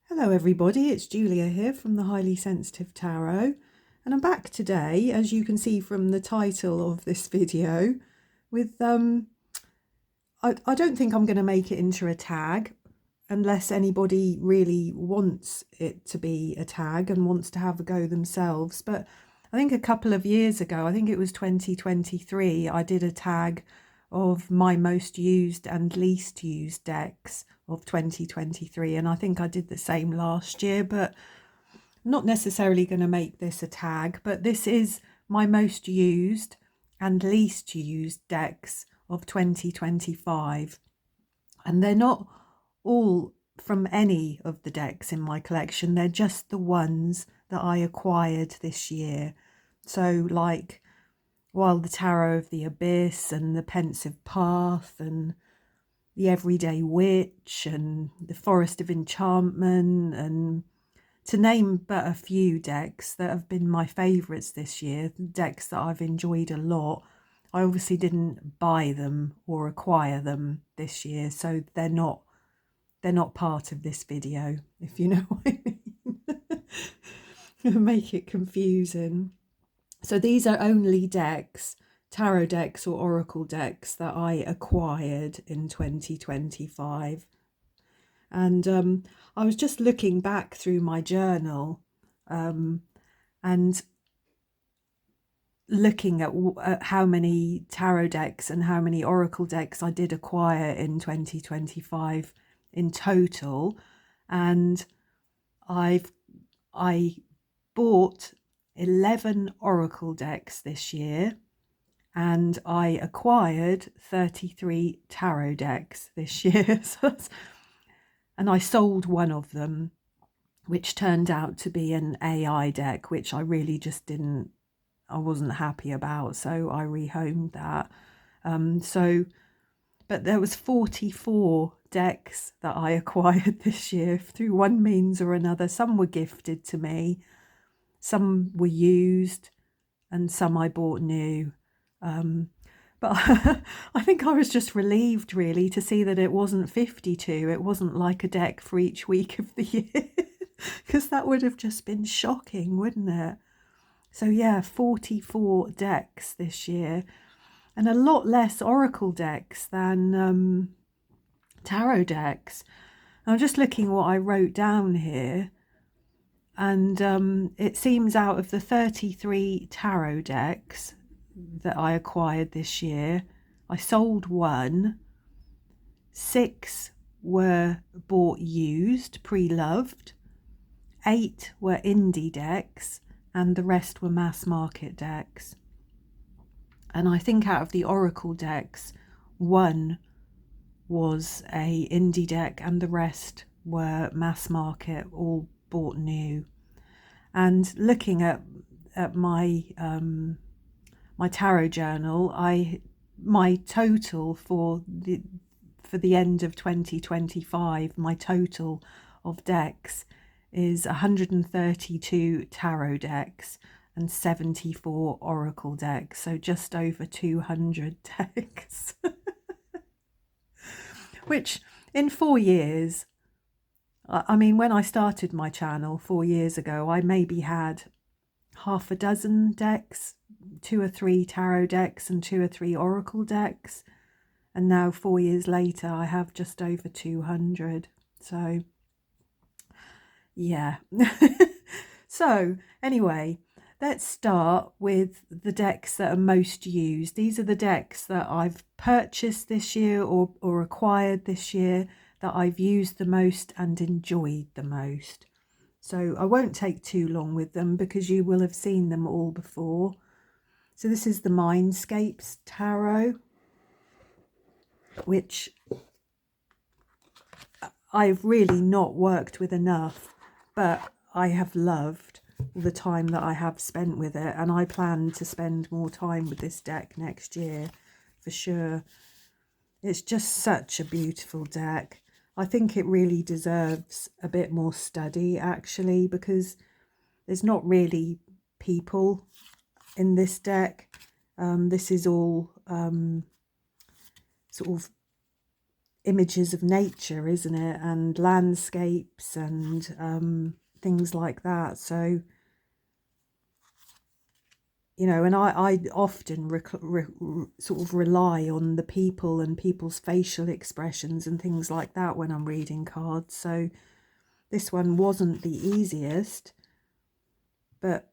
Hello everybody, it's Julia here from the Highly Sensitive Tarot, and I'm back today, as you can see from the title of this video, with I don't think I'm going to make it into a tag unless anybody really wants it to be a tag and wants to have a go themselves. But I think a couple of years ago, I think it was 2023, I did a tag of my most used and least used decks of 2023, and I think I did the same last year, but I'm not necessarily going to make this a tag. But this is my most used and least used decks of 2025, and they're not all from any of the decks in my collection, they're just the ones that I acquired this year. So like While the Tarot of the Abyss and the Pensive Path and the Everyday Witch and the Forest of Enchantment, and to name but a few decks that have been my favourites this year, decks that I've enjoyed a lot. I obviously didn't buy them or acquire them this year, so they're not part of this video, if you know what I mean. Make it confusing. So these are only decks, tarot decks or oracle decks, that I acquired in 2025. And I was just looking back through my journal and looking at how many tarot decks and how many oracle decks I did acquire in 2025 in total. And I bought 11 oracle decks this year, and I acquired 33 tarot decks this year. And I sold one of them, which turned out to be an AI deck, which I really just I wasn't happy about, so I rehomed that. But there was 44 decks that I acquired this year through one means or another. Some were gifted to me, some were used, and some I bought new. But I think I was just relieved really to see that it wasn't 52. It wasn't like a deck for each week of the year, because that would have just been shocking, wouldn't it? So yeah, 44 decks this year, and a lot less oracle decks than tarot decks. I'm just looking what I wrote down here, and it seems out of the 33 tarot decks that I acquired this year, I sold one, 6 were bought used, pre-loved, 8 were indie decks, and the rest were mass market decks. And I think out of the oracle decks, 1 was a indie deck and the rest were mass market, all bought new. And looking at my my tarot journal, my total for the end of 2025, my total of decks is 132 tarot decks and 74 oracle decks, so just over 200 decks. Which in 4 years, I mean, when I started my channel 4 years ago, I maybe had half a dozen decks, 2 or 3 tarot decks and 2 or 3 oracle decks, and now 4 years later I have just over 200. So yeah. So anyway, let's start with the decks that are most used. These are the decks that I've purchased this year or acquired this year, that I've used the most and enjoyed the most. So I won't take too long with them because you will have seen them all before. So this is the Mindscapes Tarot, which I've really not worked with enough, but I have loved the time that I have spent with it, and I plan to spend more time with this deck next year for sure. It's just such a beautiful deck. I think it really deserves a bit more study actually, because there's not really people in this deck. This is all sort of images of nature, isn't it? And landscapes and things like that. So, you know, and I often sort of rely on the people and people's facial expressions and things like that when I'm reading cards. So this one wasn't the easiest, but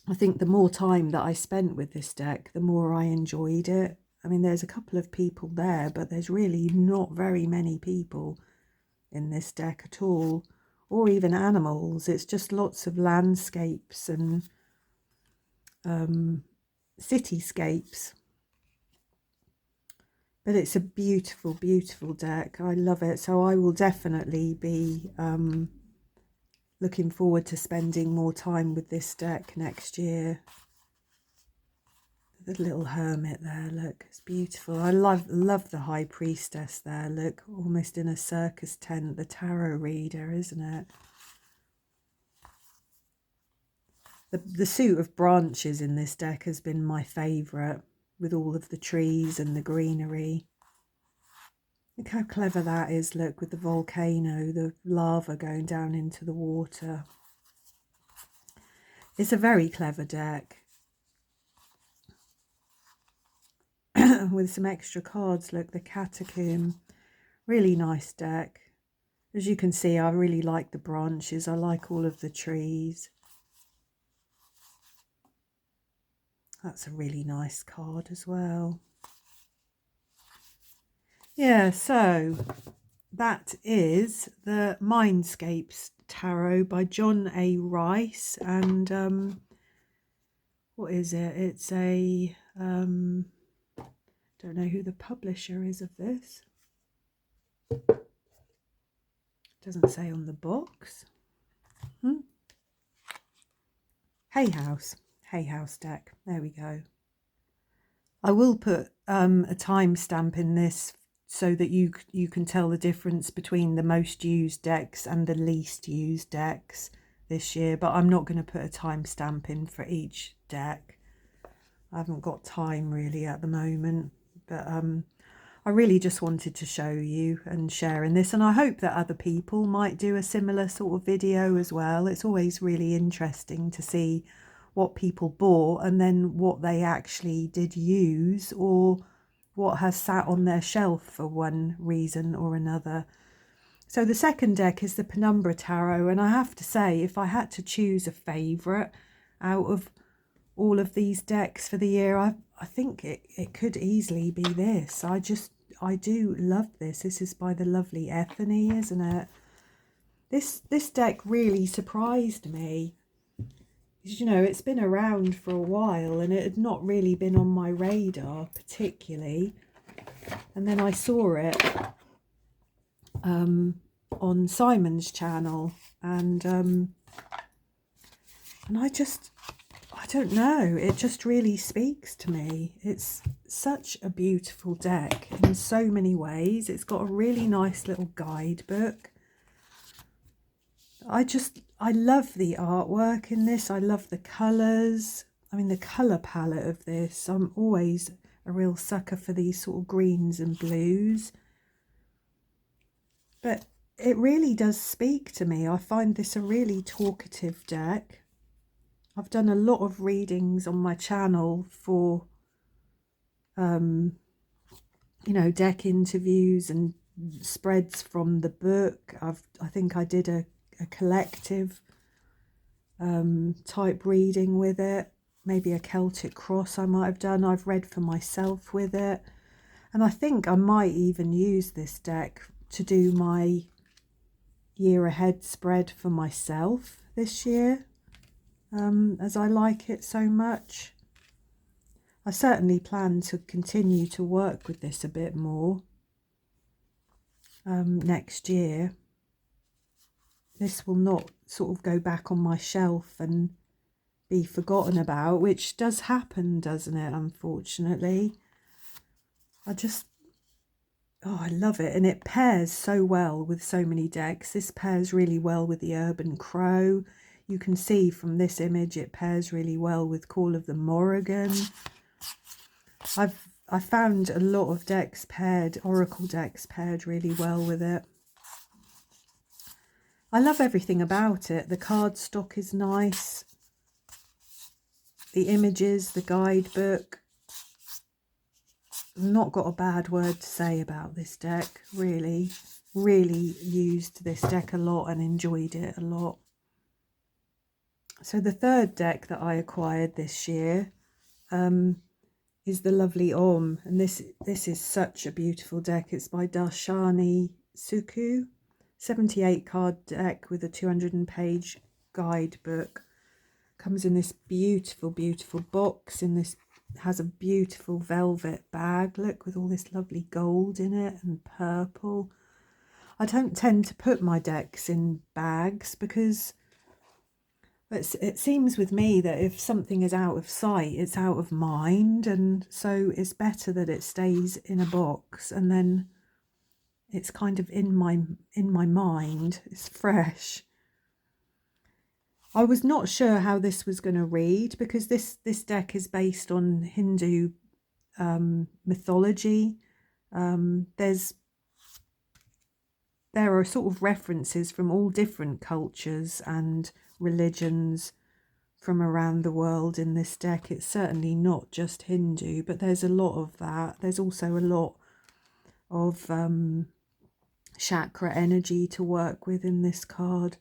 I think the more time that I spent with this deck, the more I enjoyed it. I mean, there's a couple of people there, but there's really not very many people in this deck at all, or even animals. It's just lots of landscapes and cityscapes. But it's a beautiful, beautiful deck. I love it. So I will definitely be looking forward to spending more time with this deck next year. The little hermit there, look, it's beautiful. I love the high priestess there, look, almost in a circus tent, the tarot reader, isn't it? The suit of branches in this deck has been my favourite, with all of the trees and the greenery. Look how clever that is, look, with the volcano, the lava going down into the water. It's a very clever deck. With some extra cards, look, the catacomb. Really nice deck. As you can see, I really like the branches. I like all of the trees. That's a really nice card as well. Yeah, so that is the Mindscapes Tarot by John A. Rice. And what is it? It's a... don't know who the publisher is of this. Doesn't say on the box. Hay House deck. There we go. I will put a timestamp in this so that you can tell the difference between the most used decks and the least used decks this year, but I'm not going to put a timestamp in for each deck. I haven't got time really at the moment, but I really just wanted to show you and share in this, and I hope that other people might do a similar sort of video as well. It's always really interesting to see what people bought and then what they actually did use, or what has sat on their shelf for one reason or another. So the second deck is the Penumbra Tarot, and I have to say, if I had to choose a favourite out of all of these decks for the year, I think it could easily be this. I do love this. This is by the lovely Ethany, isn't it? This deck really surprised me. You know, it's been around for a while and it had not really been on my radar particularly. And then I saw it on Simon's channel, and I don't know, it just really speaks to me. It's such a beautiful deck in so many ways. It's got a really nice little guidebook. I love the artwork in this. I love the colours. I mean, the colour palette of this. I'm always a real sucker for these sort of greens and blues. But it really does speak to me. I find this a really talkative deck. I've done a lot of readings on my channel for, you know, deck interviews and spreads from the book. I think I did a collective type reading with it. Maybe a Celtic cross I might have done. I've read for myself with it. And I think I might even use this deck to do my year ahead spread for myself this year, as I like it so much. I certainly plan to continue to work with this a bit more next year. This will not sort of go back on my shelf and be forgotten about, which does happen, doesn't it, unfortunately. I love it, and it pairs so well with so many decks. This pairs really well with the Urban Crow. You can see from this image it pairs really well with Call of the Morrigan. I found a lot of decks paired, oracle decks paired really well with it. I love everything about it. The card stock is nice. The images, the guidebook. Not got a bad word to say about this deck, really. Really used this deck a lot and enjoyed it a lot. So the third deck that I acquired this year is the lovely Om, and this is such a beautiful deck. It's by Darshani Suku, 78 card deck with a 200-page guidebook. Comes in this beautiful, beautiful box. Has a beautiful velvet bag, look, with all this lovely gold in it and purple. I don't tend to put my decks in bags because it seems with me that if something is out of sight, it's out of mind, and so it's better that it stays in a box, and then it's kind of in my mind. It's fresh. I was not sure how this was going to read because this deck is based on Hindu mythology. There are sort of references from all different cultures and religions from around the world in this deck. It's certainly not just Hindu, but there's a lot of that. There's also a lot of chakra energy to work with in this card.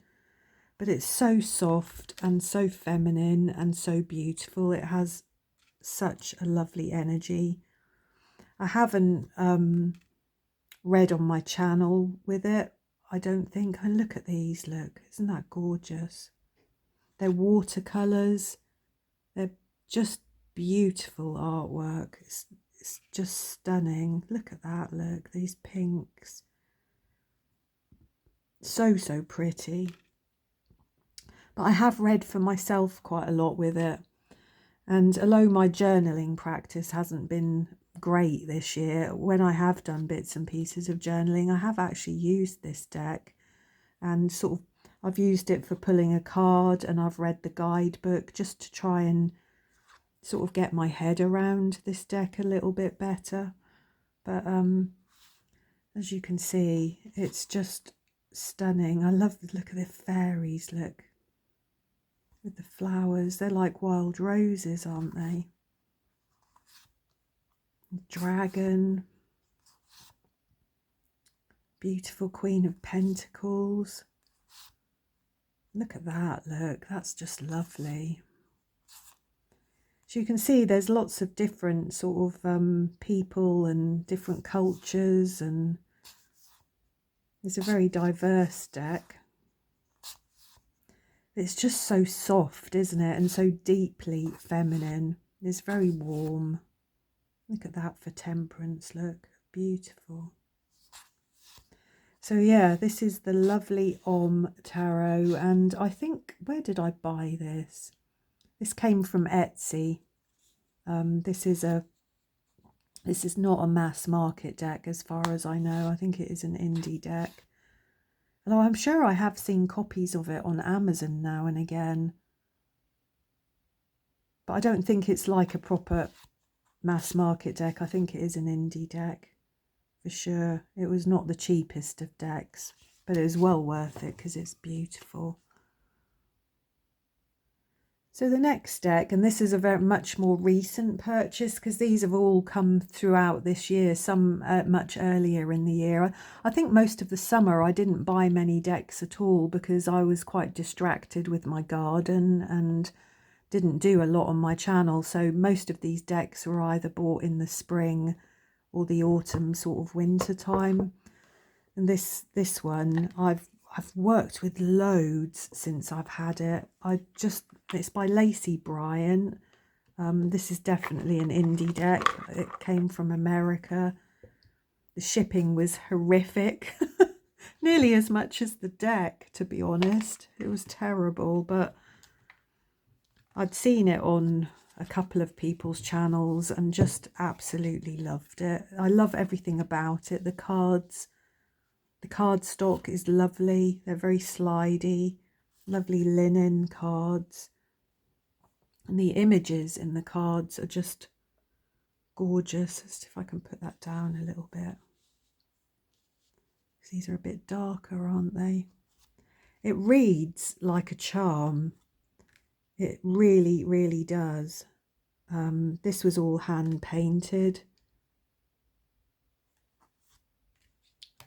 But it's so soft and so feminine and so beautiful. It has such a lovely energy. I haven't read on my channel with it, I don't think. And look at these, look, isn't that gorgeous? They're watercolours. They're just beautiful artwork. It's just stunning. Look at that, look, these pinks. So pretty. But I have read for myself quite a lot with it. And although my journaling practice hasn't been great this year, when I have done bits and pieces of journaling, I have actually used this deck. And sort of, I've used it for pulling a card, and I've read the guidebook just to try and sort of get my head around this deck a little bit better. But as you can see, it's just stunning. I love the look of the fairies, look. With the flowers, they're like wild roses, aren't they? Dragon, beautiful Queen of Pentacles. Look at that, look, that's just lovely. So you can see there's lots of different sort of people and different cultures, and it's a very diverse deck. It's just so soft, isn't it? And so deeply feminine. It's very warm. Look at that for Temperance, look, beautiful. So yeah, this is the lovely Om Tarot, and I think, where did I buy this? This came from Etsy. This is not a mass market deck as far as I know. I think it is an indie deck. Although I'm sure I have seen copies of it on Amazon now and again. But I don't think it's like a proper mass market deck. I think it is an indie deck for sure. It was not the cheapest of decks, but it was well worth it because it's beautiful. So the next deck, and this is a very much more recent purchase because these have all come throughout this year, some much earlier in the year. I think most of the summer I didn't buy many decks at all because I was quite distracted with my garden and didn't do a lot on my channel. So most of these decks were either bought in the spring or the autumn, sort of winter time. And this one I've worked with loads since I've had it. It's by Lacey Bryan. This is definitely an indie deck. It came from America. The shipping was horrific. Nearly as much as the deck, to be honest. It was terrible, but I'd seen it on a couple of people's channels and just absolutely loved it. I love everything about it. The cardstock is lovely. They're very slidey, lovely linen cards. And the images in the cards are just gorgeous. Let's see if I can put that down a little bit. These are a bit darker, aren't they? It reads like a charm. It really, really does. This was all hand painted.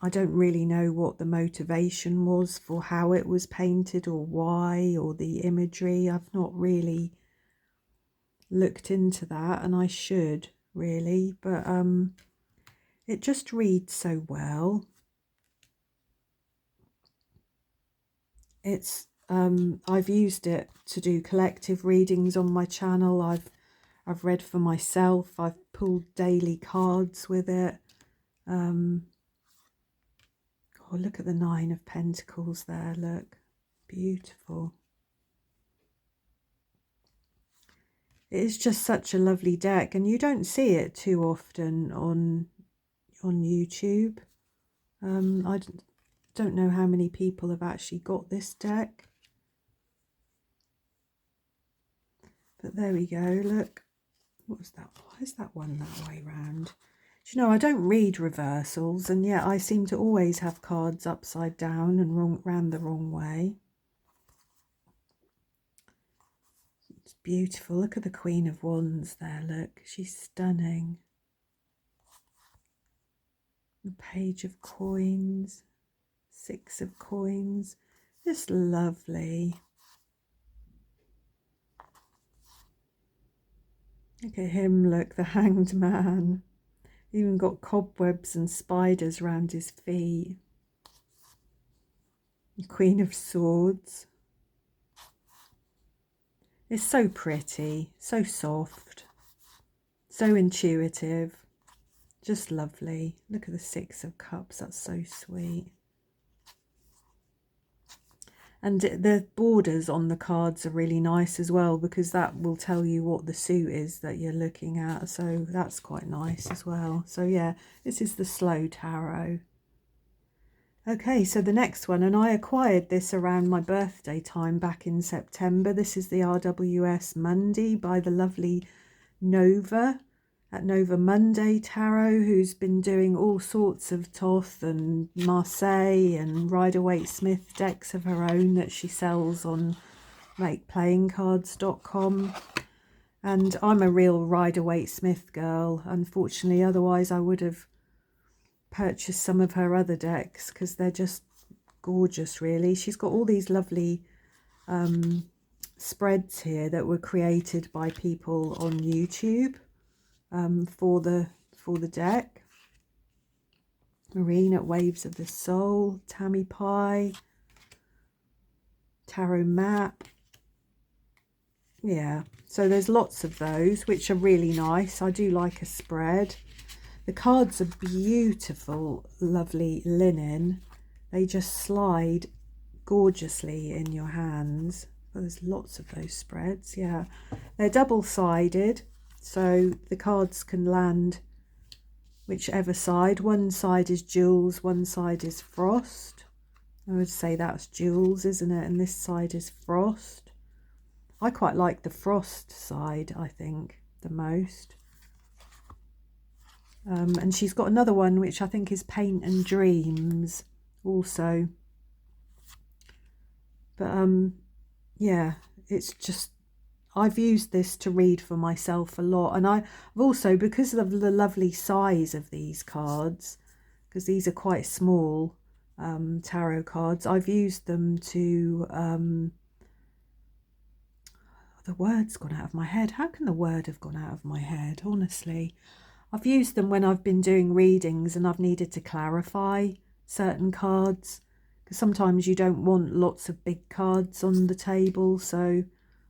I don't really know what the motivation was for how it was painted or why, or the imagery. I've not really looked into that, and I should really, but it just reads so well. It's I've used it to do collective readings on my channel. I've read for myself. I've pulled daily cards with it. Oh, look at the 9 of Pentacles there. Look, beautiful. It is just such a lovely deck, and you don't see it too often on YouTube. I don't know how many people have actually got this deck. But there we go, look. What was that? Why is that one that way round? Do you know, I don't read reversals, and yet I seem to always have cards upside down and round the wrong way. It's beautiful. Look at the Queen of Wands there, look. She's stunning. The Page of Coins, 6 of Coins. Just lovely. Look at him, look, the Hanged Man. Even got cobwebs and spiders round his feet. The Queen of Swords. It's so pretty, so soft, so intuitive, just lovely. Look at the 6 of Cups, that's so sweet. And the borders on the cards are really nice as well, because that will tell you what the suit is that you're looking at. So that's quite nice as well. So yeah, this is the Slow Tarot. Okay, so the next one, and I acquired this around my birthday time back in September. This is the RWS Monday by the lovely Nova at Nova Monday Tarot, who's been doing all sorts of Toth and Marseille and Rider-Waite-Smith decks of her own that she sells on makeplayingcards.com. And I'm a real Rider-Waite-Smith girl, unfortunately, otherwise I would have purchased some of her other decks because they're just gorgeous, really. She's got all these lovely spreads here that were created by people on YouTube for the deck. Marine at Waves of the Soul, Tammy Pie, Tarot Map. Yeah, so there's lots of those, which are really nice. I do like a spread. The cards are beautiful, lovely linen. They just slide gorgeously in your hands. Oh, there's lots of those spreads, yeah. They're double-sided, so the cards can land whichever side. One side is jewels, one side is frost. I would say that's jewels, isn't it? And this side is frost. I quite like the frost side, I think, the most. And she's got another one which I think is Paint and Dreams also. But yeah, it's just, I've used this to read for myself a lot. And I've also, because of the lovely size of these cards, because these are quite small tarot cards, I've used them to, the word's gone out of my head. How can the word have gone out of my head, honestly? I've used them when I've been doing readings and I've needed to clarify certain cards, because sometimes you don't want lots of big cards on the table, so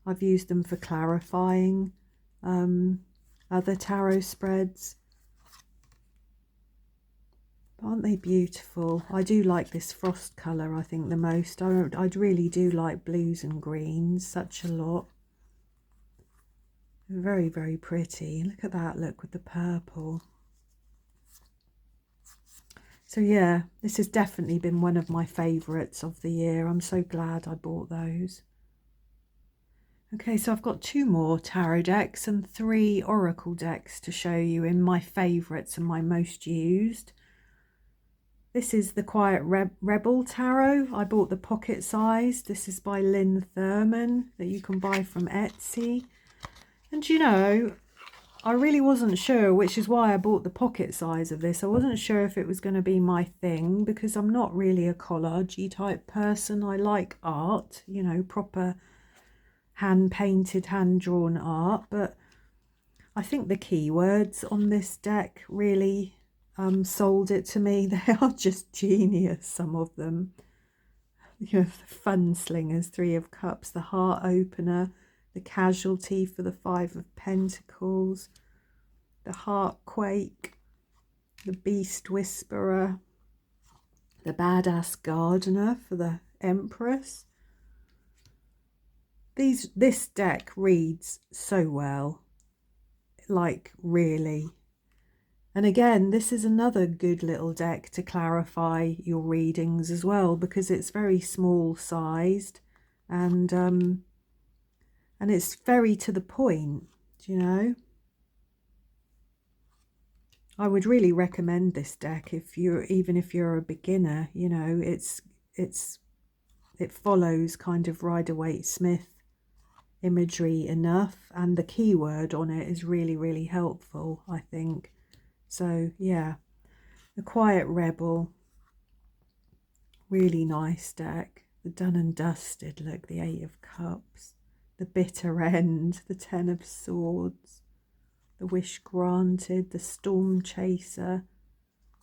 I've used them for clarifying other tarot spreads. Aren't they beautiful? I do like this frost colour, I think, the most. I really do like blues and greens such a lot. Very, very pretty. Look at that, look, with the purple. So yeah, this has definitely been one of my favourites of the year. I'm so glad I bought those. Okay, so I've got 2 more tarot decks and 3 oracle decks to show you in my favourites and my most used. This is the Quiet Rebel Tarot. I bought the pocket size. This is by Lynn Thurman that you can buy from Etsy. And you know, I really wasn't sure, which is why I bought the pocket size of this. I wasn't sure if it was going to be my thing because I'm not really a collage-y type person. I like art, you know, proper hand-painted, hand-drawn art. But I think the keywords on this deck really sold it to me. They are just genius, some of them. You know, the fun slingers, 3 of Cups, the heart opener, the casualty for the 5 of Pentacles, the heartquake, the beast whisperer, the badass gardener for the Empress. This deck reads so well, like really. And again, this is another good little deck to clarify your readings as well, because it's very small sized and it's very to the point, you know. I would really recommend this deck even if you're a beginner, you know. It follows kind of Rider-Waite-Smith imagery enough, and the keyword on it is really, really helpful, I think. So yeah, the Quiet Rebel, really nice deck. The Done and Dusted, look, the 8 of Cups, the Bitter End, the 10 of Swords, the Wish Granted, the Storm Chaser,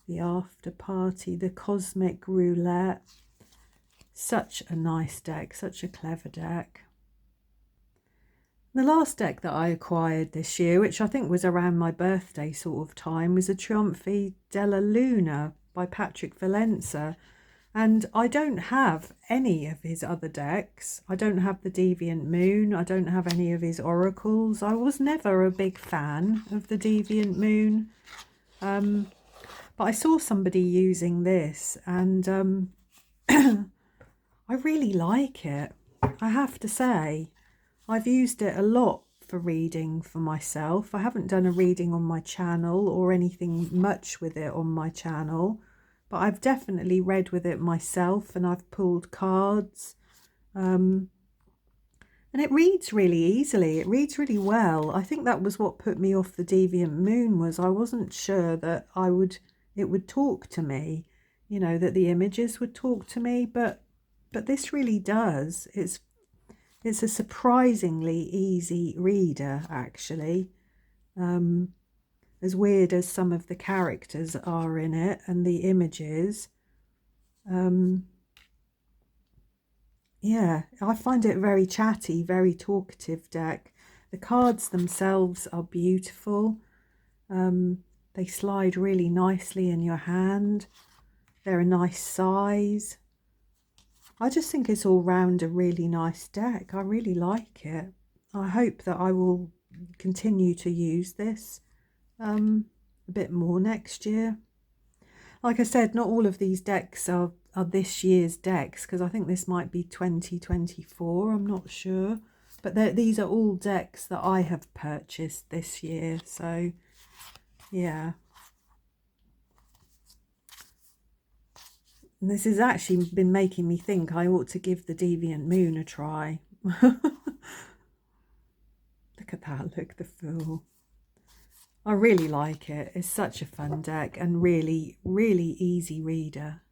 the After Party, the Cosmic Roulette. Such a nice deck, such a clever deck. The last deck that I acquired this year, which I think was around my birthday sort of time, was a Trionfi Della Luna by Patrick Valenza. And I don't have any of his other decks. I don't have the Deviant Moon. I don't have any of his oracles. I was never a big fan of the Deviant Moon. But I saw somebody using this and I really like it, I have to say. I've used it a lot for reading for myself. I haven't done a reading on my channel or anything much with it on my channel, but I've definitely read with it myself and I've pulled cards. And it reads really easily. It reads really well. I think that was what put me off the Deviant Moon, was I wasn't sure that it would talk to me, you know, that the images would talk to me, but this really does. It's a surprisingly easy reader, actually. As weird as some of the characters are in it and the images. Yeah, I find it very chatty, very talkative deck. The cards themselves are beautiful. They slide really nicely in your hand. They're a nice size. I just think it's all round a really nice deck. I really like it. I hope that I will continue to use this a bit more next year. Like I said, not all of these decks are this year's decks, because I think this might be 2024, I'm not sure. But these are all decks that I have purchased this year, so yeah. And this has actually been making me think I ought to give the Deviant Moon a try. Look at that, look, the Fool. I really like it. It's such a fun deck and really, really easy reader.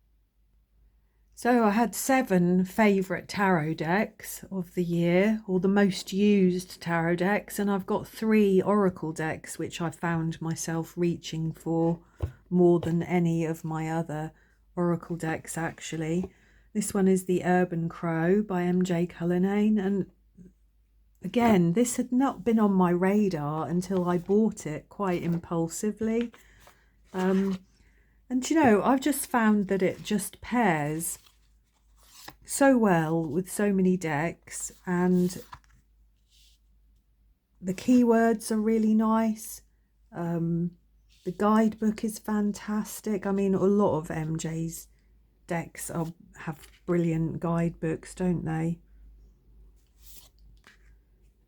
So I had 7 favourite tarot decks of the year, or the most used tarot decks, and I've got 3 oracle decks which I found myself reaching for more than any of my other oracle decks, actually. This one is the Urban Crow by MJ Cullinane, and again, this had not been on my radar until I bought it quite impulsively. And you know, I've just found that it just pairs so well with so many decks, and the keywords are really nice. The guidebook is fantastic. I mean, a lot of MJ's decks have brilliant guidebooks, don't they?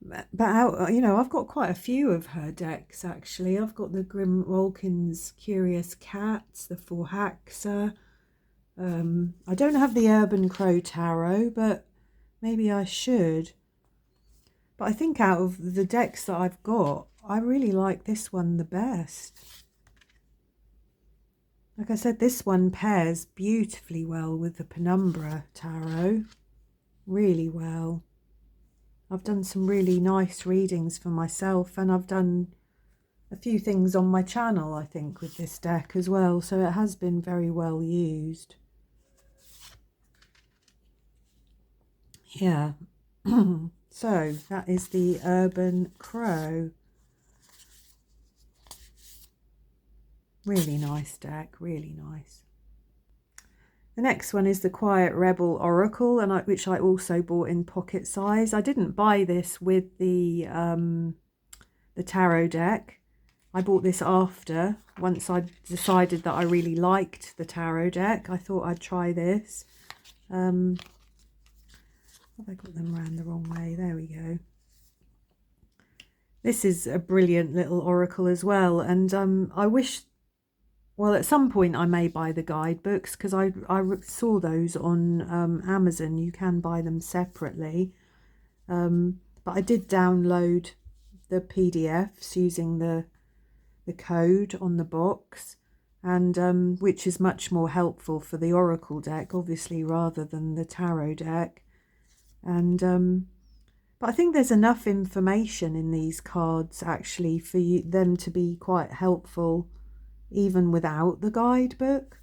but out, you know, I've got quite a few of her decks actually. I've got the Grim Walkin's Curious Cats, the Forhaxa. I don't have the Urban Crow Tarot, but maybe I should. But I think out of the decks that I've got, I really like this one the best. Like I said, this one pairs beautifully well with the Penumbra Tarot. Really well. I've done some really nice readings for myself, and I've done a few things on my channel, I think, with this deck as well. So it has been very well used. Yeah. So that is the Urban Crow. Really nice deck, really nice. The next one is the Quiet Rebel Oracle, and which I also bought in pocket size. I didn't buy this with the tarot deck. I bought this after, once I decided that I really liked the tarot deck. I thought I'd try this. Have I got them around the wrong way? There we go. This is a brilliant little oracle as well, and I wish, well, at some point I may buy the guidebooks, because I saw those on Amazon. You can buy them separately, but I did download the PDFs using the code on the box, and which is much more helpful for the oracle deck, obviously, rather than the tarot deck. And but I think there's enough information in these cards actually for them to be quite helpful even without the guidebook.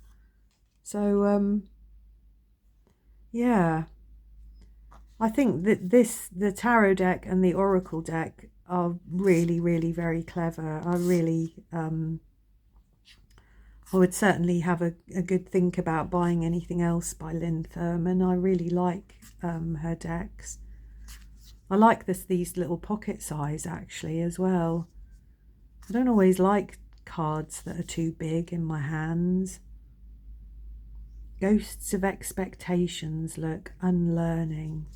So yeah, I think that the tarot deck and the oracle deck are really, really very clever. I really I would certainly have a good think about buying anything else by Lynn Thurman. I really like her decks. I like these little pocket size actually as well. I don't always like cards that are too big in my hands. Ghosts of Expectations, look, Unlearning.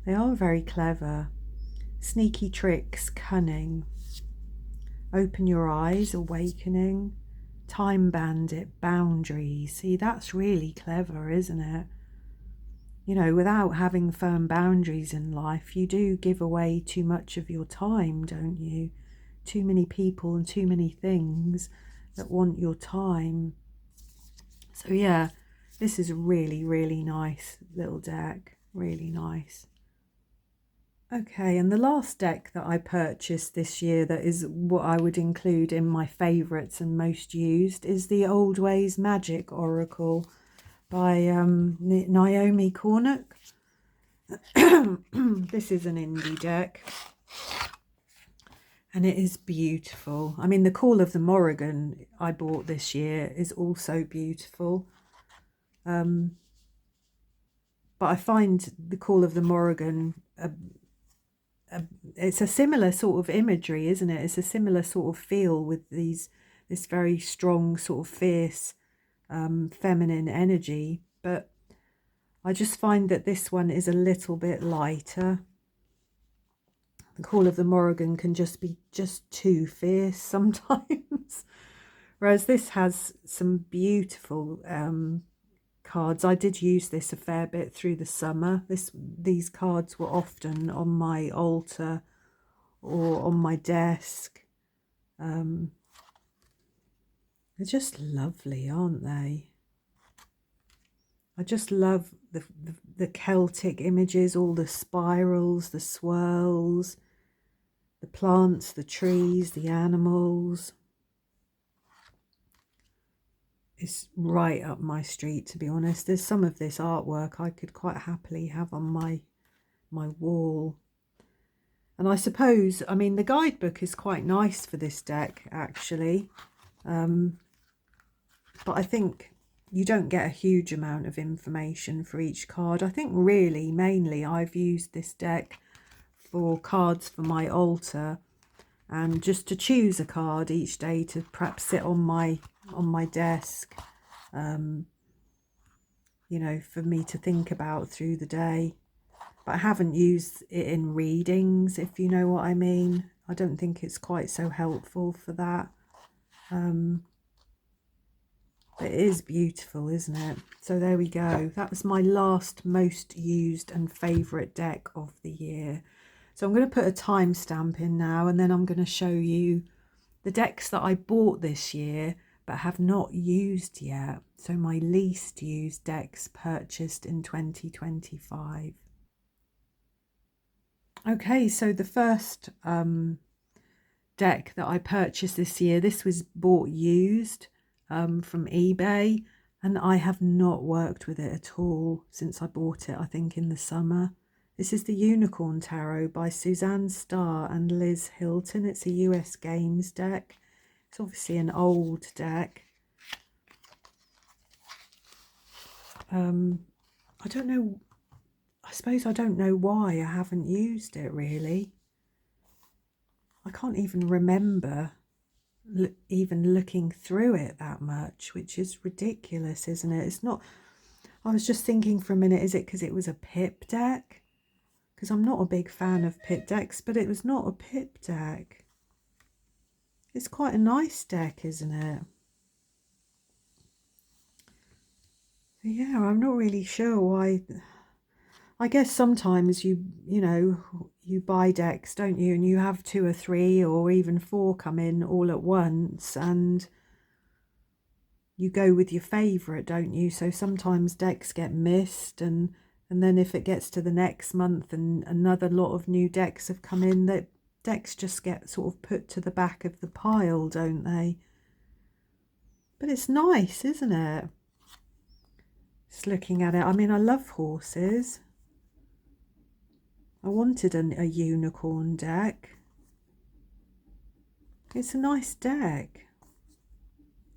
They are very clever. Sneaky Tricks, Cunning. Open Your Eyes, Awakening. Time Bandit, Boundaries. See, that's really clever, isn't it? You know, without having firm boundaries in life, you do give away too much of your time, don't you? Too many people and too many things that want your time. So yeah, this is a really, really nice little deck. Really nice. Okay, and the last deck that I purchased this year that is what I would include in my favourites and most used is the Old Ways Magic Oracle by Naomi Cornuck. This is an indie deck, and it is beautiful. I mean, the Call of the Morrigan I bought this year is also beautiful. But I find the Call of the Morrigan, it's a similar sort of imagery, isn't it? It's a similar sort of feel with this very strong, sort of fierce, feminine energy. But I just find that this one is a little bit lighter. The Call of the Morrigan can just be too fierce sometimes. Whereas this has some beautiful cards. I did use this a fair bit through the summer. These cards were often on my altar or on my desk. They're just lovely, aren't they? I just love the Celtic images, all the spirals, the swirls, the plants, the trees, the animals. It's right up my street, to be honest. There's some of this artwork I could quite happily have on my wall. And I suppose, I mean, the guidebook is quite nice for this deck, actually. But I think you don't get a huge amount of information for each card. I think really, mainly, I've used this deck for cards for my altar, and just to choose a card each day to perhaps sit on my desk, you know, for me to think about through the day. but I haven't used it in readings, if you know what I mean. I don't think it's quite so helpful for that. But it is beautiful, isn't it? So there we go. That was my last most used and favourite deck of the year. So I'm going to put a timestamp in now, and then I'm going to show you the decks that I bought this year but have not used yet. So my least used decks purchased in 2025. Okay, so the first deck that I purchased this year, this was bought used from eBay, and I have not worked with it at all since I bought it, I think in the summer. This is the Unicorn Tarot by Suzanne Starr and Liz Hilton. It's a US Games deck. It's obviously an old deck. I don't know, I suppose I don't know why I haven't used it really. I can't even remember even looking through it that much, which is ridiculous, isn't it? It's not, I was just thinking for a minute, is it because it was a pip deck? Because I'm not a big fan of pip decks, but it was not a pip deck. It's quite a nice deck, isn't it? Yeah, I'm not really sure why. I guess sometimes you know, you buy decks, don't you? And you have 2 or 3 or even 4 come in all at once, and you go with your favourite, don't you? So sometimes decks get missed, and then if it gets to the next month and another lot of new decks have come in, that decks just get sort of put to the back of the pile, don't they? But it's nice, isn't it? Just looking at it. I mean, I love horses. I wanted a unicorn deck. It's a nice deck.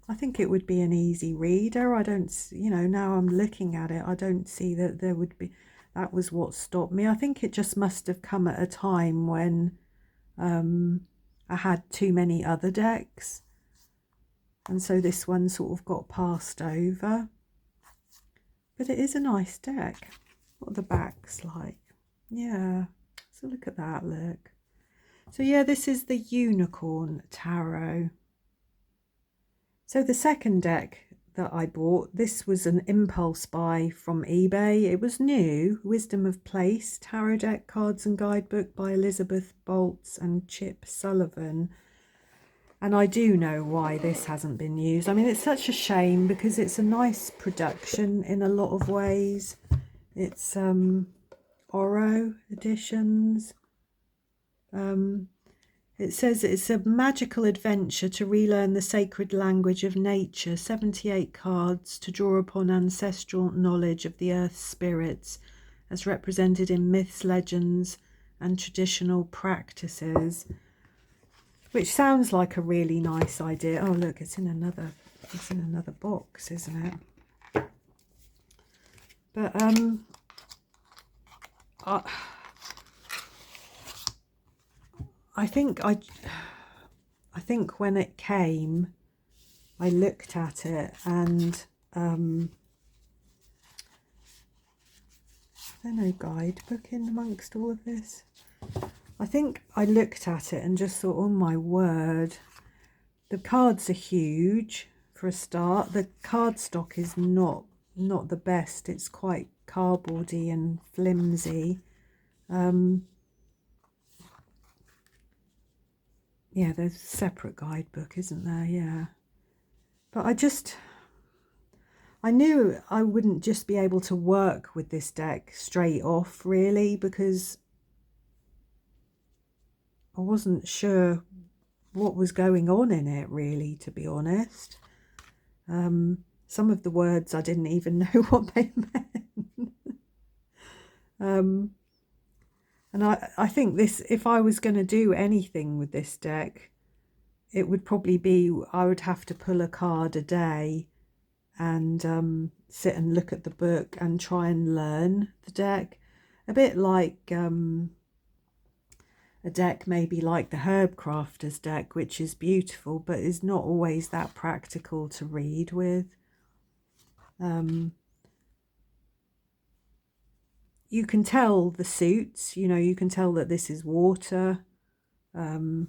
I think it would be an easy reader. I don't, you know, now I'm looking at it, I don't see that there would be, that was what stopped me. I think it just must have come at a time when I had too many other decks. And so this one sort of got passed over. But it is a nice deck. What are the backs like? Yeah, so look at that, look. So yeah, this is the Unicorn Tarot. So the second deck that I bought, this was an impulse buy from eBay. It was new, Wisdom of Place, Tarot Deck, Cards and Guidebook by Elizabeth Bolts and Chip Sullivan. And I do know why this hasn't been used. I mean, it's such a shame because it's a nice production in a lot of ways. It's Oro editions. It says it's a magical adventure to relearn the sacred language of nature, 78 cards to draw upon ancestral knowledge of the earth's spirits as represented in myths, legends and traditional practices, which sounds like a really nice idea. Oh look, it's in another box, isn't it? But I think when it came, I looked at it and is there no guidebook in amongst all of this? I think I looked at it and just thought, oh my word, the cards are huge for a start. The cardstock is not the best. It's quite cardboardy and flimsy. Yeah, there's a separate guidebook, isn't there? Yeah. But I knew I wouldn't just be able to work with this deck straight off, really, because I wasn't sure what was going on in it, really, to be honest. Some of the words I didn't even know what they meant. And I think this, if I was going to do anything with this deck, it would probably be, I would have to pull a card a day and sit and look at the book and try and learn the deck. A bit like a deck maybe like the Herb Crafter's deck, which is beautiful but is not always that practical to read with. you can tell the suits, you know, you can tell that this is water, because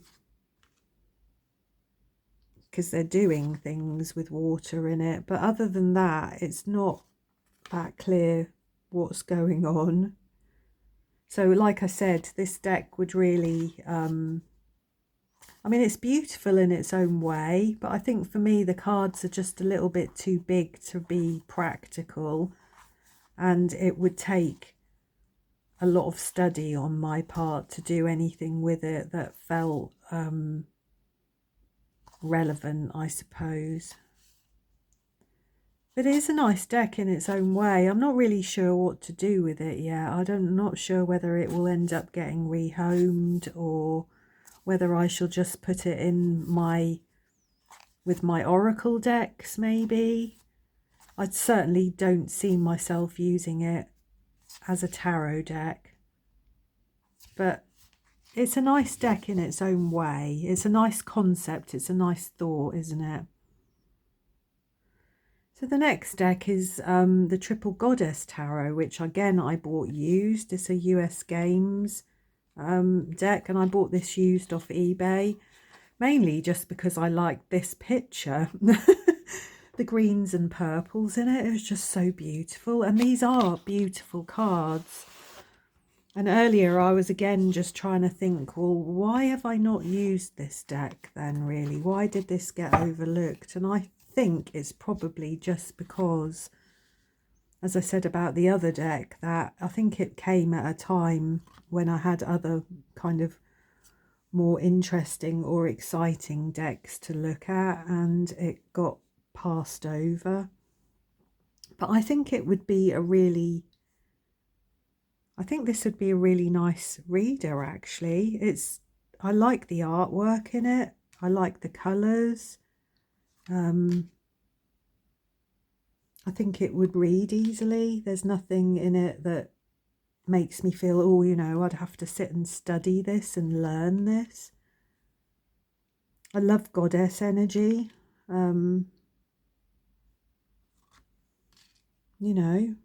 they're doing things with water in it. But other than that, it's not that clear what's going on. So like I said, this deck would really, I mean, it's beautiful in its own way, but I think for me, the cards are just a little bit too big to be practical. And it would take a lot of study on my part to do anything with it that felt relevant, I suppose. But it is a nice deck in its own way. I'm not really sure what to do with it yet. I'm not sure whether it will end up getting rehomed or whether I shall just put it in with my Oracle decks, maybe. I certainly don't see myself using it as a tarot deck. But it's a nice deck in its own way. It's a nice concept. It's a nice thought, isn't it? So the next deck is the Triple Goddess Tarot, which again I bought used. It's a US Games deck, and I bought this used off eBay, mainly just because I liked this picture. The greens and purples in it. It was just so beautiful, and these are beautiful cards. And earlier I was again just trying to think, well, why have I not used this deck then, really? Why did this get overlooked? And I think it's probably just because, as I said about the other deck, that I think it came at a time when I had other kind of more interesting or exciting decks to look at, and it got passed over. But I think it would be I think this would be a really nice reader, actually. I like the artwork in it. I like the colours. I think it would read easily. There's nothing in it that makes me feel, oh, you know, I'd have to sit and study this and learn this. I love goddess energy. You know,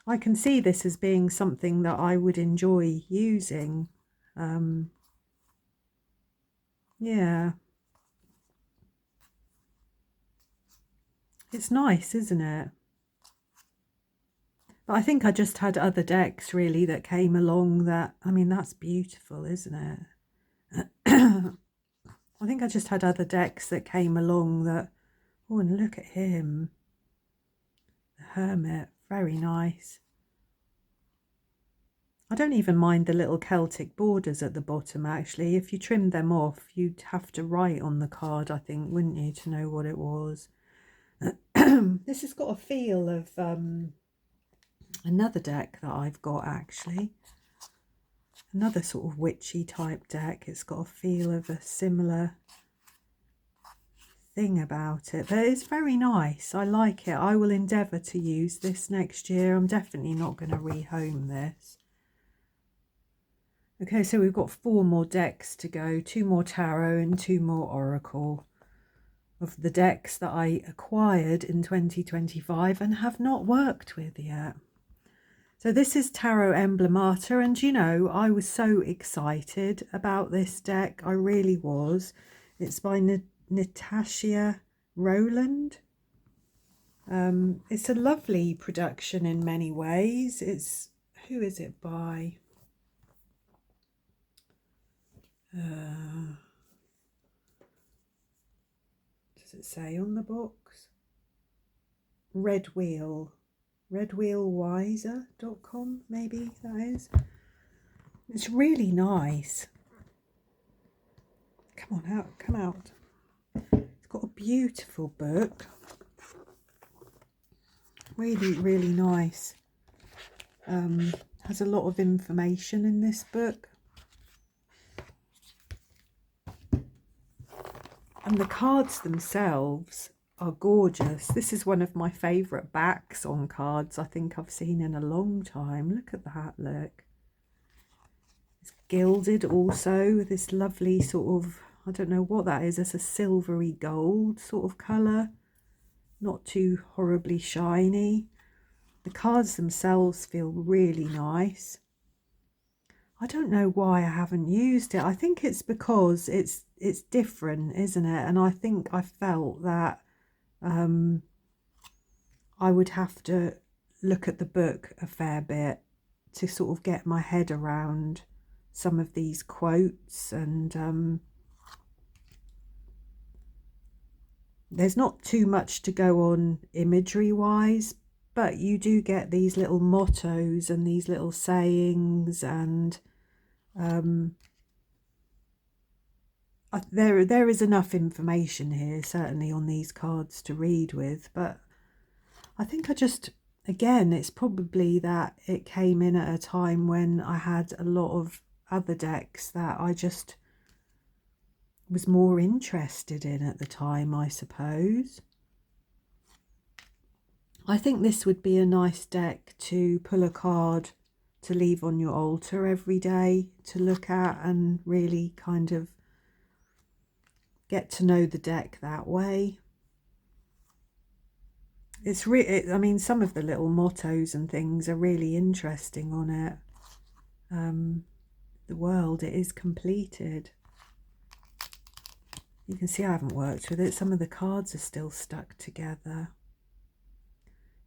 I can see this as being something that I would enjoy using. Yeah. It's nice, isn't it? But I think I just had other decks, really, that came along that, I mean, that's beautiful, isn't it? I think I just had other decks that came along that, oh, and look at him. The Hermit, very nice. I don't even mind the little Celtic borders at the bottom, actually. If you trimmed them off, you'd have to write on the card, I think, wouldn't you, to know what it was. This has got a feel of another deck that I've got, actually. Another sort of witchy type deck. It's got a feel of a similar thing about it, but it's very nice. I like it. I will endeavour to use this next year. I'm definitely not going to rehome this. Okay, so we've got 4 more decks to go, 2 more tarot and 2 more oracle of the decks that I acquired in 2025 and have not worked with yet. So this is Tarot Emblemata, and you know, I was so excited about this deck. I really was. It's by Natasha Rowland. It's a lovely production in many ways. Who is it by? Does it say on the box? redwheelwiser.com, maybe that is. It's really nice. Come on out, come out. It's got a beautiful book. Really, really nice. Has a lot of information in this book. And the cards themselves are gorgeous. This is one of my favourite backs on cards I think I've seen in a long time. Look at that, look. It's gilded also with this lovely sort of, I don't know what that is. It's a silvery gold sort of colour. Not too horribly shiny. The cards themselves feel really nice. I don't know why I haven't used it. I think it's because it's different, isn't it? And I think I felt that I would have to look at the book a fair bit to sort of get my head around some of these quotes, and there's not too much to go on imagery wise, but you do get these little mottos and these little sayings, and there is enough information here certainly on these cards to read with. But I think again, it's probably that it came in at a time when I had a lot of other decks that I just was more interested in at the time, I suppose. I think this would be a nice deck to pull a card to leave on your altar every day to look at and really kind of get to know the deck that way. It's I mean, some of the little mottos and things are really interesting on it. The world, it is completed. You can see I haven't worked with it. Some of the cards are still stuck together.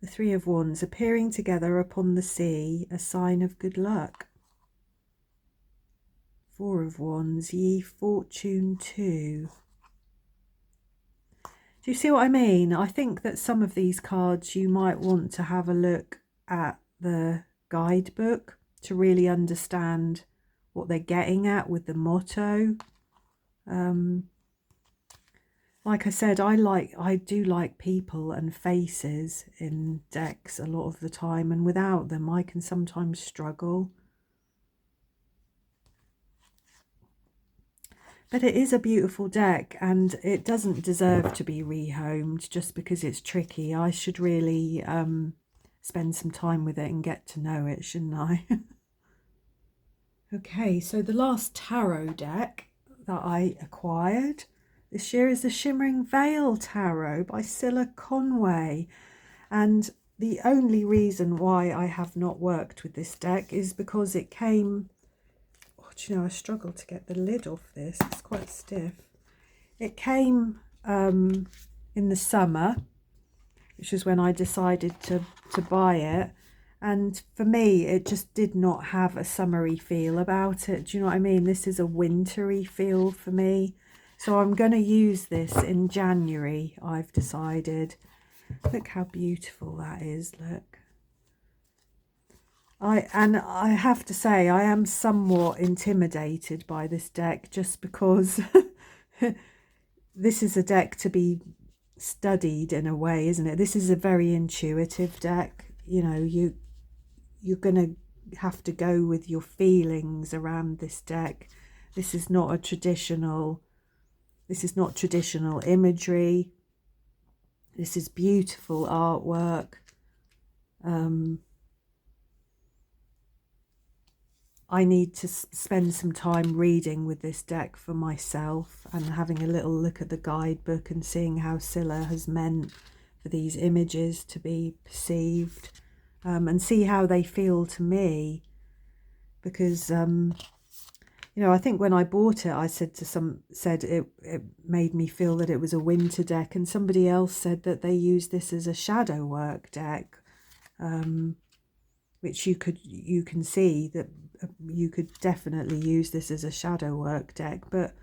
The Three of Wands, appearing together upon the sea, a sign of good luck. Four of Wands, ye fortune too. Do you see what I mean? I think that some of these cards you might want to have a look at the guidebook to really understand what they're getting at with the motto. Like I said, I do like people and faces in decks a lot of the time, and without them I can sometimes struggle. But it is a beautiful deck, and it doesn't deserve to be rehomed just because it's tricky. I should really spend some time with it and get to know it, shouldn't I? Okay, so the last tarot deck that I acquired this year is the Shimmering Veil Tarot by Scylla Conway. And the only reason why I have not worked with this deck is because it came... Oh, do you know, I struggle to get the lid off this. It's quite stiff. It came in the summer, which is when I decided to buy it. And for me, it just did not have a summery feel about it. Do you know what I mean? This is a wintry feel for me. So I'm going to use this in January, I've decided. Look how beautiful that is, look. I have to say, I am somewhat intimidated by this deck just because this is a deck to be studied in a way, isn't it? This is a very intuitive deck. You know, you're going to have to go with your feelings around this deck. This is not traditional imagery. This is beautiful artwork. I need to spend some time reading with this deck for myself and having a little look at the guidebook and seeing how Scylla has meant for these images to be perceived, and see how they feel to me. Because you know, I think when I bought it, I said it made me feel that it was a winter deck, and somebody else said that they use this as a shadow work deck, which you can see that you could definitely use this as a shadow work deck. But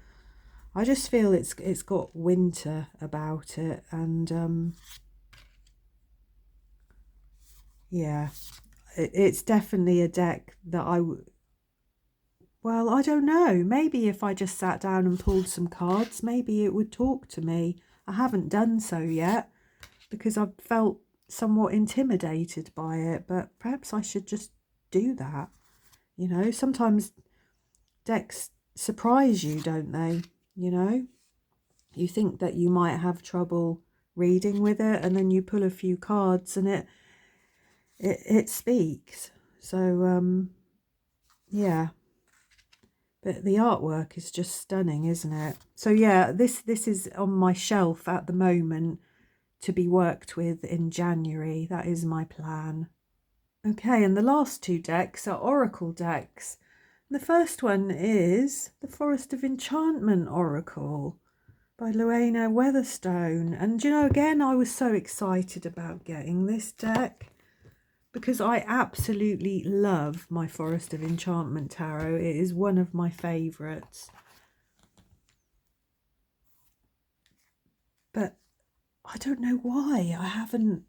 I just feel it's got winter about it, and yeah, it's definitely a deck that well, I don't know. Maybe if I just sat down and pulled some cards, maybe it would talk to me. I haven't done so yet because I've felt somewhat intimidated by it, but perhaps I should just do that. You know, sometimes decks surprise you, don't they? You know, you think that you might have trouble reading with it, and then you pull a few cards and it speaks. So yeah. But the artwork is just stunning, isn't it? So yeah, this is on my shelf at the moment to be worked with in January. That is my plan. Okay, and the last two decks are Oracle decks. The first one is the Forest of Enchantment Oracle by Luana Weatherstone. And you know, again, I was so excited about getting this deck because I absolutely love my Forest of Enchantment Tarot. It is one of my favourites. But I don't know why I haven't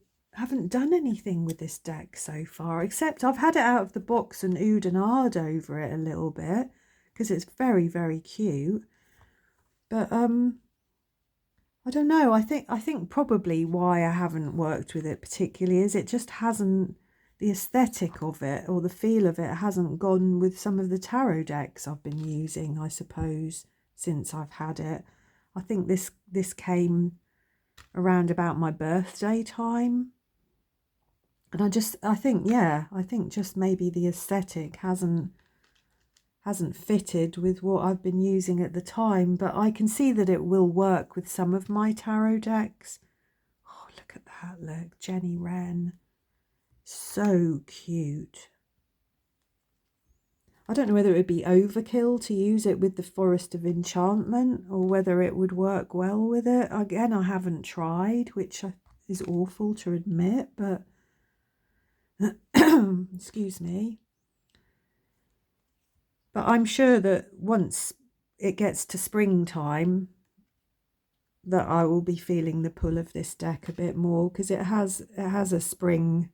done anything with this deck so far, except I've had it out of the box and oohed and ahed over it a little bit because it's very, very cute. But I don't know. I think probably why I haven't worked with it particularly is it just hasn't, the aesthetic of it or the feel of it hasn't gone with some of the tarot decks I've been using, I suppose, since I've had it. I think this came around about my birthday time. And I think just maybe the aesthetic hasn't fitted with what I've been using at the time, but I can see that it will work with some of my tarot decks. Oh, look at that, look, Jenny Wren. So cute. I don't know whether it would be overkill to use it with the Forest of Enchantment or whether it would work well with it. Again, I haven't tried, which is awful to admit, but excuse me. But I'm sure that once it gets to springtime that I will be feeling the pull of this deck a bit more, because it has a spring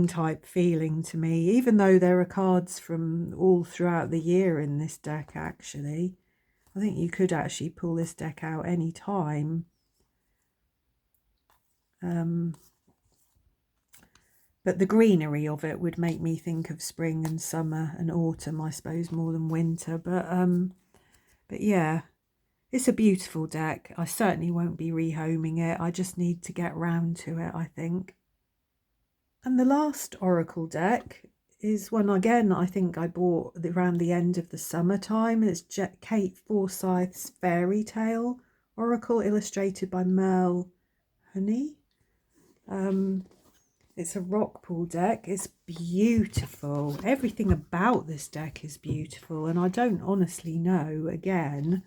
type feeling to me, even though there are cards from all throughout the year in this deck. Actually, I think you could actually pull this deck out any time. But the greenery of it would make me think of spring and summer and autumn, I suppose, more than winter. But yeah, it's a beautiful deck. I certainly won't be rehoming it. I just need to get round to it, I think. And the last Oracle deck is one, again, I think I bought around the end of the summertime. It's Kate Forsyth's Fairytale Oracle, illustrated by Merle Honey. It's a rock pool deck. It's beautiful. Everything about this deck is beautiful. And I don't honestly know, again,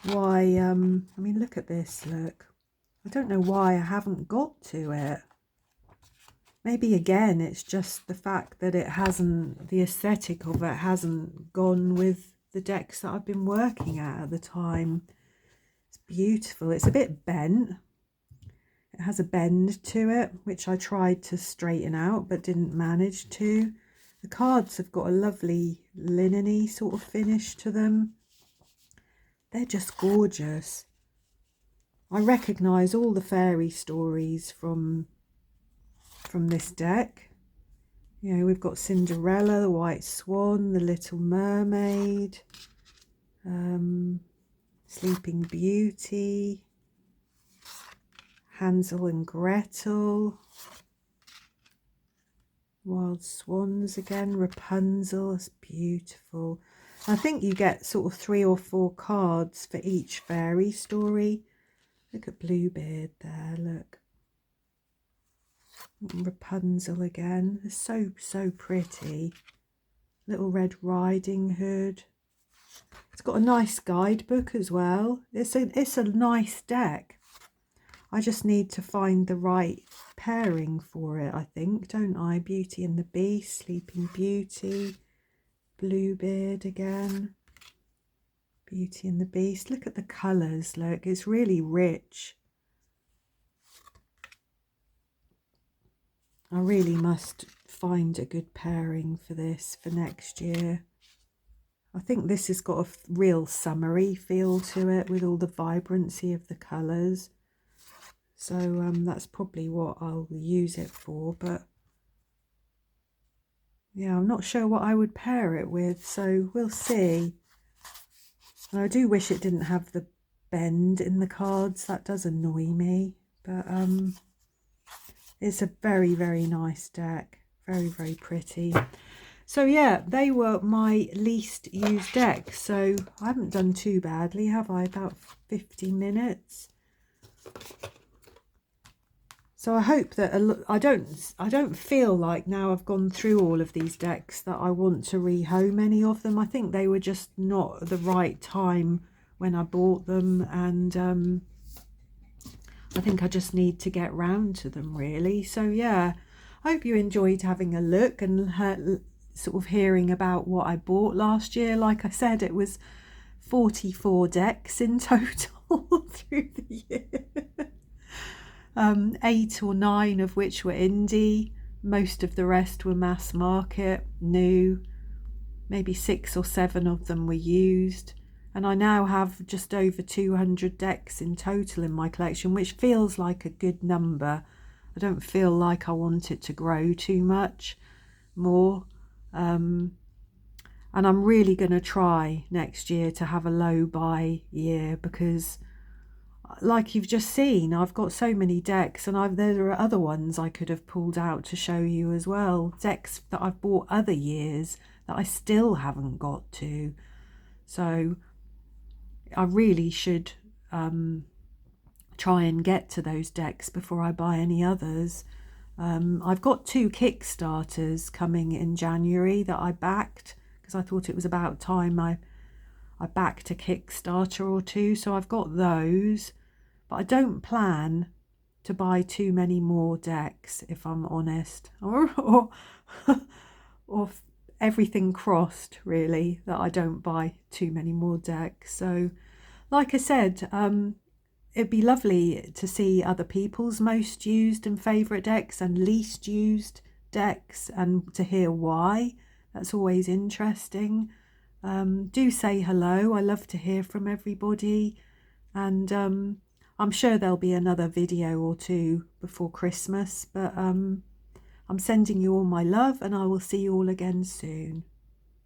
why, I mean, look at this, look. I don't know why I haven't got to it. Maybe, again, it's just the fact that it hasn't, the aesthetic of it hasn't gone with the decks that I've been working at the time. It's beautiful. It's a bit bent. It has a bend to it, which I tried to straighten out but didn't manage to. The cards have got a lovely linen-y sort of finish to them. They're just gorgeous. I recognise all the fairy stories from this deck. You know, we've got Cinderella, the White Swan, the Little Mermaid, Sleeping Beauty, Hansel and Gretel, Wild Swans again, Rapunzel. That's beautiful. I think you get sort of 3 or 4 cards for each fairy story. Look at Bluebeard there, look. Rapunzel again. It's so pretty. Little Red Riding Hood. It's got a nice guidebook as well. It's a nice deck. I just need to find the right pairing for it, I think, don't I? Beauty and the Beast, Sleeping Beauty, Bluebeard again, Beauty and the Beast. Look at the colours, look, it's really rich. I really must find a good pairing for this for next year. I think this has got a real summery feel to it with all the vibrancy of the colours. So that's probably what I'll use it for, but yeah, I'm not sure what I would pair it with, so we'll see. And I do wish it didn't have the bend in the cards. That does annoy me, but it's a very, very nice deck. Very, very pretty. So yeah, they were my least used decks. So I haven't done too badly, have I? About 50 minutes. So I hope that I don't feel like now I've gone through all of these decks that I want to rehome any of them. I think they were just not the right time when I bought them, and I think I just need to get round to them really. So yeah, I hope you enjoyed having a look and sort of hearing about what I bought last year. Like I said, it was 44 decks in total through the year. 8 or 9 of which were indie. Most of the rest were mass market, new. Maybe 6 or 7 of them were used. And I now have just over 200 decks in total in my collection, which feels like a good number. I don't feel like I want it to grow too much more. And I'm really going to try next year to have a low buy year, because like you've just seen, I've got so many decks, and there are other ones I could have pulled out to show you as well. Decks that I've bought other years that I still haven't got to. So I really should try and get to those decks before I buy any others. I've got 2 Kickstarters coming in January that I backed, because I thought it was about time I backed a Kickstarter or 2. So I've got those. But I don't plan to buy too many more decks, if I'm honest, or everything crossed really, that I don't buy too many more decks. So like I said, it'd be lovely to see other people's most used and favourite decks and least used decks, and to hear why. That's always interesting. Do say hello. I love to hear from everybody, and I'm sure there'll be another video or 2 before Christmas, but I'm sending you all my love, and I will see you all again soon.